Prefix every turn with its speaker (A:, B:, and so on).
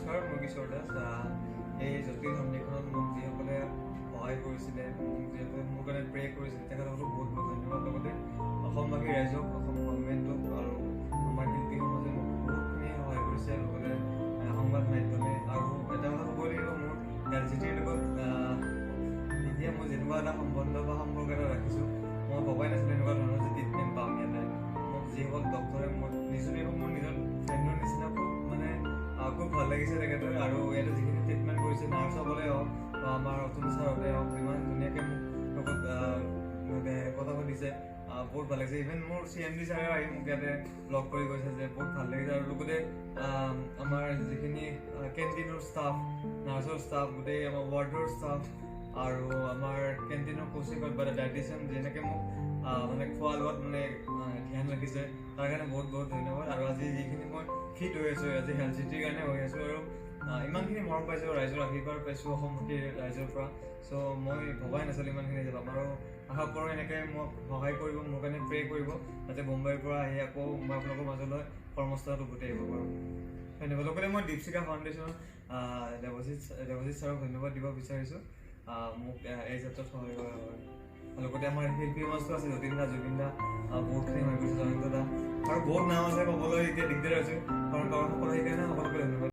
A: নমস্কাৰ, মই কিশোৰ দাস। এই জটিল সন্ধিখনত মোক যিসকলে সহায় কৰিছিলে, যিসকলে মোৰ কাৰণে প্ৰে কৰিছিলে, তেখেতসকলক বহুত বহুত ধন্যবাদ। লগতে অসমবাসী ৰাইজক, অসম গভৰ্ণমেণ্টক আৰু আমাৰ শিল্পী সমাজে মোক বহুতখিনি সহায় কৰিছে। লগতে সংবাদ মাধ্যমে আৰু এটা কথা ক'ব লাগিব, মোৰ এলচিটিৰ লগত এতিয়া মই যেনেকুৱা এটা সম্বন্ধ বা সম্পৰ্ক এটা ৰাখিছোঁ, মই ভবাই নাছিলোঁ এনেকুৱা ধৰণৰ যে ট্ৰিটমেণ্ট পাম ইয়াতে। মোক যিসকল ডক্টৰে মোৰ নিজৰ ফ্ৰেণ্ডৰ নিচিনা মানে খুব ভাল লাগিছে তেখেতে। আৰু ইয়াতে যিখিনি ট্ৰিটমেণ্ট কৰিছে, নাৰ্ছসকলে হওক বা আমাৰ অতুল ছাৰহঁতে হওক, ইমান ধুনীয়াকৈ মোক লগত কথা পাতিছে, বহুত ভাল লাগিছে। ইভেন মোৰ CMD ছাৰেও আহি মোক ইয়াতে লগ কৰি গৈছে যে বহুত ভাল লাগিছে। আৰু লগতে আমাৰ যিখিনি কেণ্টিনৰ ষ্টাফ, নাৰ্ছৰ ষ্টাফ, গোটেই আমাৰ ৱাৰ্ডৰ ষ্টাফ আৰু আমাৰ কেণ্টিনৰ কোচিঙত বা ডাইটিচিয়ান যেনেকৈ মোক মানে খোৱা লোৱাত মানে ধ্যান ৰাখিছে, তাৰ কাৰণে বহুত বহুত ধন্যবাদ। আৰু আজি যিখিনি মই ফিট হৈ আছোঁ, আজি হেল্থ চিটিৰ কাৰণে হৈ আছোঁ, আৰু ইমানখিনি মৰম পাইছোঁ, ৰাইজৰ আশীৰ্বাদ পাইছোঁ অসমবাসীৰ ৰাইজৰ পৰা। চ' মই ভবাই নাছিলোঁ ইমানখিনি যাম, আৰু আশা কৰোঁ এনেকৈ মোক সহায় কৰিব, মোৰ কাৰণে প্ৰে কৰিব, যাতে মুম্বাইৰ পৰা আহি আকৌ মই আপোনালোকৰ মাজলৈ কৰ্মস্থানত উভতি আহিব পাৰোঁ। ধন্যবাদ। লগতে মই দীপশিখা ফাউণ্ডেশ্যনৰ দেৱজিৎ ছাৰক ধন্যবাদ দিব বিচাৰিছোঁ মোক এই যাত্ৰাত সহায় কৰাৰ বাবে। লগতে আমাৰ শিল্পী সমাজটো আছে, যতীন দা, জুবিন দা, বহুতখিনি সহায় কৰিছে, জয়ন্ত দা, আৰু বহুত নাম আছে ক'বলৈ এতিয়া দিগদাৰ হৈছে, কাৰণ সকলো সেইকাৰণে সকলোকে ধন্যবাদ।